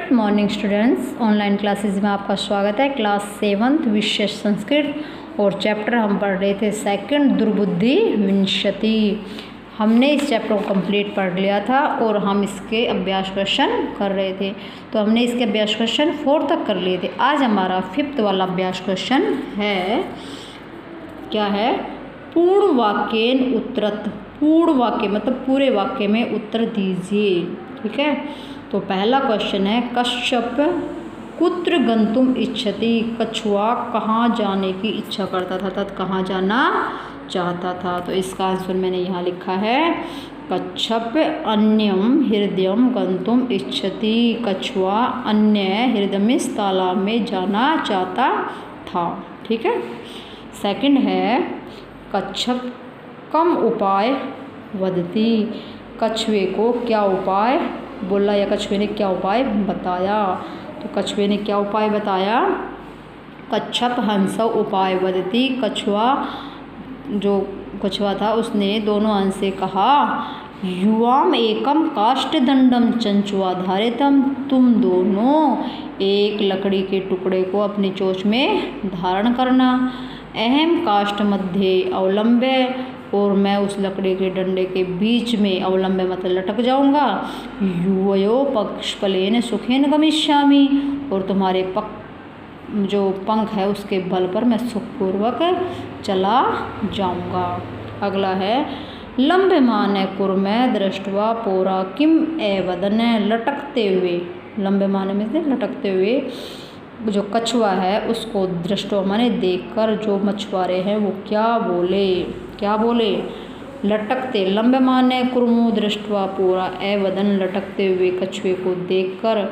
Good morning students, online classes में आपका स्वागत है। क्लास 7th विषय संस्कृत और चैप्टर हम पढ़ रहे थे सेकंड दुर्बुद्धि विंशति। हमने इस चैप्टर को कंप्लीट पढ़ लिया था और हम इसके अभ्यास क्वेश्चन कर रहे थे। तो हमने इसके अभ्यास क्वेश्चन 4 तक कर लिए थे। आज हमारा 5th वाला अभ्यास क्वेश्चन है, क्या है? पूर्ण वाक्येन उत्तरत। पूर्ण वाक्य मतलब पूरे वाक्य में उत्तर दीजिए। ठीक है, तो पहला क्वेश्चन है, कश्यप कुत्र गंतुम इच्छति। कछुआ कहाँ जाने की इच्छा करता था, तथा कहाँ जाना चाहता था। तो इसका आंसर मैंने यहाँ लिखा है, कच्छप अन्यम हृदयम गंतुम इच्छति। कछुआ अन्य हृदय तालाब में जाना चाहता था। ठीक है। सेकंड है, कच्छप कम उपाय वदति। कछुए को क्या उपाय बोला या कछुए ने क्या उपाय बताया। तो कछुए ने क्या उपाय बताया, कच्छप हंस उपाय वदति। जो कछुआ था उसने दोनों हंस से कहा, युवाम एकम काष्ठदंडम चंचुआ धारितम। तुम दोनों एक लकड़ी के टुकड़े को अपनी चोंच में धारण करना। अहम काष्ठ मध्य अवलंब्य, और मैं उस लकड़ी के डंडे के बीच में, अवलंब्य मतलब लटक जाऊंगा। युवयो पक्षपलेन सुखेन गमिष्यामि, और तुम्हारे जो पंख है उसके बल पर मैं सुखपूर्वक चला जाऊंगा। अगला है, लंब्यमान कुर्मे दृष्ट्वा पोरा किम एवदन। लटकते हुए, लंब्यमान में से लटकते हुए जो कछुआ है उसको दृष्टवा माने देखकर जो मछुआरे हैं वो क्या बोले। क्या बोले? लटकते, लंब्यमान कुर्मु दृष्ट्वा पोरा एवदन। लटकते हुए कछुए को देखकर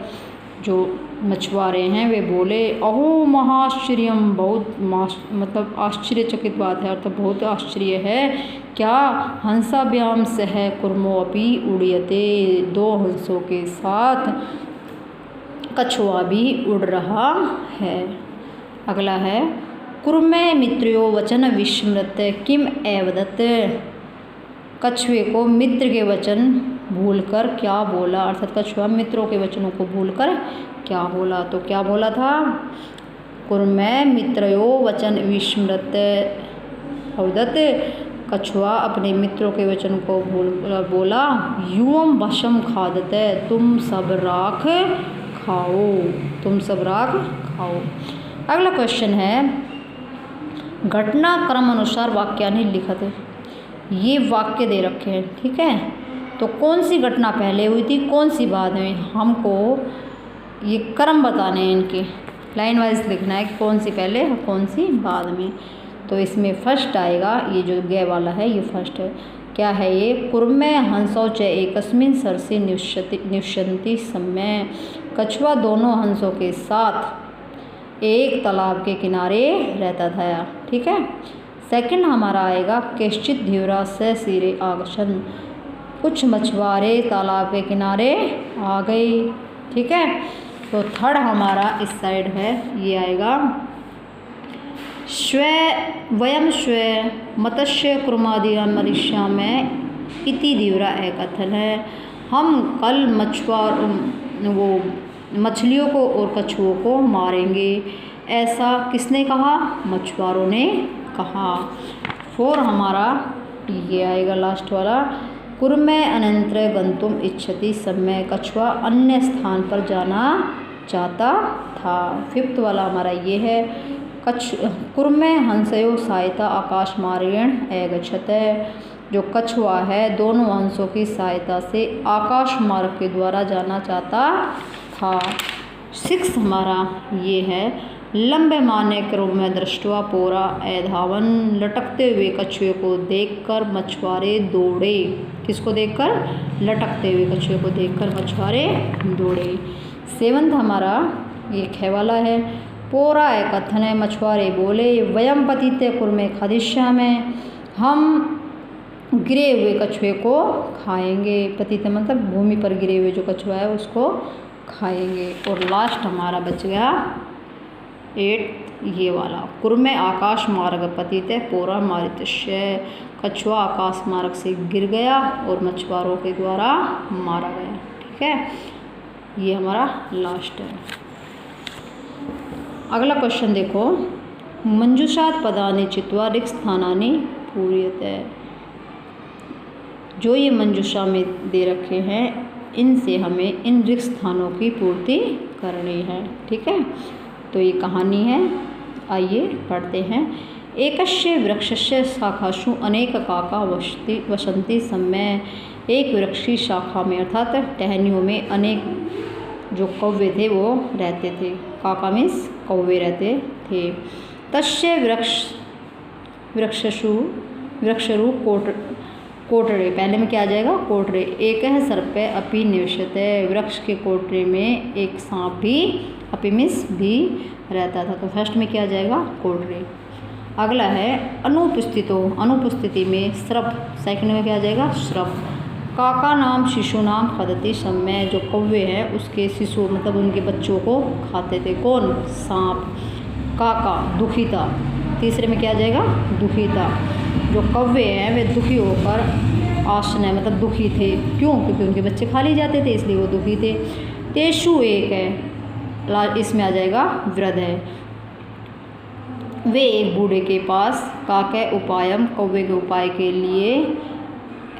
जो मछुआरे हैं वे बोले, अहो महाश्चर्यम। बहुत मतलब आश्चर्यचकित बात है, अर्थात बहुत आश्चर्य है। क्या? हंसाभ्याम सह कुर्मो अपि उड़यते। दो हंसों के साथ कछुआ भी उड़ रहा है। अगला है, कुर्मे मित्रो वचन विस्मृत किम एवदत। कछुए को मित्र के वचन भूलकर क्या बोला, अर्थात कछुआ मित्रों के वचनों को भूलकर क्या बोला। तो क्या बोला था, कुर्मे मित्रयो वचन विस्मृत अवदत। कछुआ अपने मित्रों के वचन को बोला, युवम वशम खादते। तुम सब राख खाओ, तुम सब राख खाओ। अगला क्वेश्चन है, घटनाक्रम अनुसार वाक्यानि लिखत। ये वाक्य दे रखे हैं। ठीक है, तो कौन सी घटना पहले हुई थी, कौन सी बाद में, हमको ये क्रम बताने हैं। इनके लाइन वाइज लिखना है कि कौन सी पहले और कौन सी बाद में। तो इसमें फर्स्ट आएगा, ये जो गे वाला है ये फर्स्ट है। क्या है ये? कुर्मे हंसौ च एकस्मिन सरसि निवसन्ति समय। कछुआ दोनों हंसों के साथ एक तालाब के किनारे रहता था। ठीक है। सेकंड हमारा आएगा, केश्चित धीवरा से सिरे आगछन। कुछ मछुआरे तालाब के किनारे आ गए। ठीक है। तो थर्ड हमारा इस साइड है, ये आएगा, वयम स्व मत्स्य कुर्मादियां मरिष्यामः इति धीवरा एकथन है। हम कल मछलियों को और कछुओं को मारेंगे। ऐसा किसने कहा? मछुआरों ने कहा। 4 हमारा ये आएगा लास्ट वाला, कुर्मे अनंतर गंतुम इच्छति समय। कछुआ अन्य स्थान पर जाना चाहता था। 5th वाला हमारा ये है, कुर्मे हंसयो सहायता आकाश मार्गेण अगच्छत। जो कछुआ है दोनों हंसों की सहायता से आकाश मार्ग के द्वारा जाना चाहता था। 6 हमारा ये है, लंब्यमान कुर्मे दृष्ट्वा पोरा एधावन। लटकते हुए कछुए को देखकर मछुआरे दौड़े। किसको देखकर? लटकते हुए कछुए को देखकर मछुआरे दौड़े। 7th हमारा ये ख वाला है, पोरा एकथन। मछुआरे बोले, वयम पतिते कुर्मे खादिष्यामः। हम गिरे हुए कछुए को खाएंगे। पतिते मतलब भूमि पर गिरे हुए जो कछुआ है उसको खाएंगे। और लास्ट हमारा बच गया 8 ये वाला, कुर्मे आकाश मार्ग पतिते पोरा मारितस्य। कछुआ आकाश मार्ग से गिर गया और मछुआरों के द्वारा मारा गया। ठीक है। ये हमारा लास्ट है। अगला क्वेश्चन देखो, मंजूषात पदानि चित्वा रिक्त स्थानानि पूर्यते। जो ये मंजूषा में दे रखे हैं इनसे हमें इन रिक्त स्थानों की पूर्ति करनी है। ठीक है, तो ये कहानी है, आइए पढ़ते हैं। एकस्य वृक्षस्य शाखासु अनेक काका वसंती समय। एक वृक्ष की शाखा में अर्थात टहनियों में अनेक जो कौवे थे वो रहते थे। काका मीन्स कौवे रहते थे। तस्य वृक्षरु कोटरे, पहले में क्या आ जाएगा कोटरे। एक है सर्पे अपि निवसते, वृक्ष के कोटरे में एक सांप भी, अपि मीन्स भी रहता था। तो फर्स्ट में क्या आ जाएगा कोटरे। अगला है अनुपस्थितो, अनुपस्थिति में श्रप, सेकंड में क्या आ जाएगा श्रप। काका नाम शिशु नाम खादति समय। जो कौवे हैं उसके शिशु मतलब उनके बच्चों को खाते थे कौन, सांप। काका दुखिता, तीसरे में क्या आ जाएगा दुखिता। जो कौवे हैं वे दुखी होकर आसने मतलब दुखी थे, क्यों, क्योंकि उनके बच्चे खा लिए जाते थे इसलिए वो दुखी थे। तेषु एक है, इसमें आ जाएगा वृद्ध है। वे एक बूढ़े के पास काके उपायम, कौवे के उपाय के लिए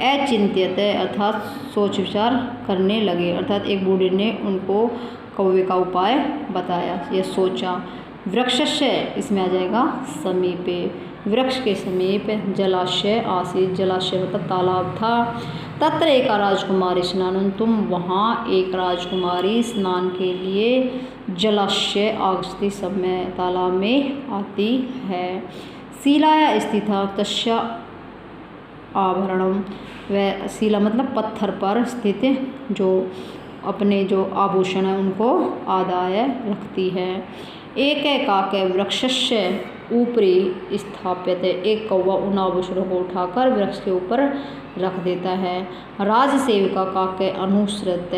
अचिंत्यत अर्थात सोच विचार करने लगे। अर्थात एक बूढ़े ने उनको कौवे का उपाय बताया या सोचा। वृक्षस्य, इसमें आ जाएगा समीपे, वृक्ष के समीप जलाशय आसीत, जलाशय मतलब तालाब था। तत्र एक राजकुमारी स्नान, तुम वहाँ एक राजकुमारी स्नान के लिए जलाशय आगति समय तालाब में आती है। शिलाया स्थिता तस्या आभरणम, वह शिला मतलब पत्थर पर स्थित जो अपने जो आभूषण है उनको आदाय रखती है। एक काके वृक्षस्य ऊपरी स्थापित, एक कौवा उन आभूषणों को उठाकर वृक्ष के ऊपर रख देता है। राजसेविका काके अनुसृत,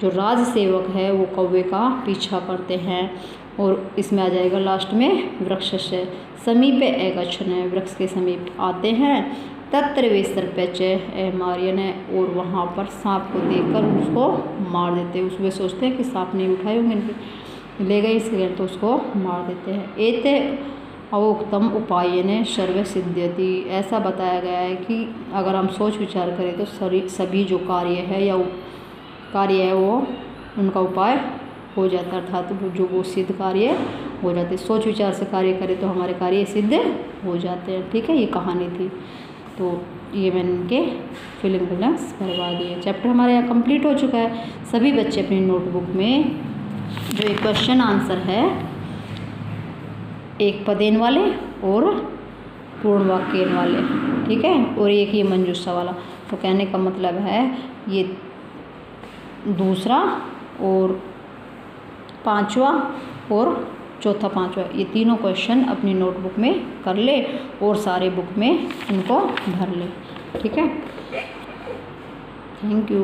जो राजसेवक है वो कौवे का पीछा करते हैं। और इसमें आ जाएगा लास्ट में वृक्षस्य समीपे एकच्छन, वृक्ष के समीप आते हैं। तत्र वे सर्पच मारियन, और वहाँ पर सांप को देखकर उसको मार देते हैं। उसमें सोचते हैं कि सांप नहीं उठाए होंगे, ले गए इसलिए तो उसको मार देते हैं। एते अवोक्तम उपाय ने सर्व सिद्ध्यति, ऐसा बताया गया है कि अगर हम सोच विचार करें तो सभी जो कार्य है वो उनका उपाय हो जाता है, अर्थात जो वो सिद्ध कार्य हो जाते। सोच विचार से कार्य करें तो हमारे कार्य सिद्ध हो जाते हैं। ठीक है, ये कहानी थी। तो ये मैंने इनके फिलिंग ब्लैंक्स करवा दिए। चैप्टर हमारे यहाँ कंप्लीट हो चुका है। सभी बच्चे अपनी नोटबुक में जो एक क्वेश्चन आंसर है, एक पदेन वाले और पूर्ण वाक्यन वाले, ठीक है, और एक ये मंजूषा वाला। तो कहने का मतलब है ये दूसरा और पांचवा और चौथा पांचवा, ये तीनों क्वेश्चन अपनी नोटबुक में कर ले और सारे बुक में इनको भर ले। ठीक है, थैंक यू।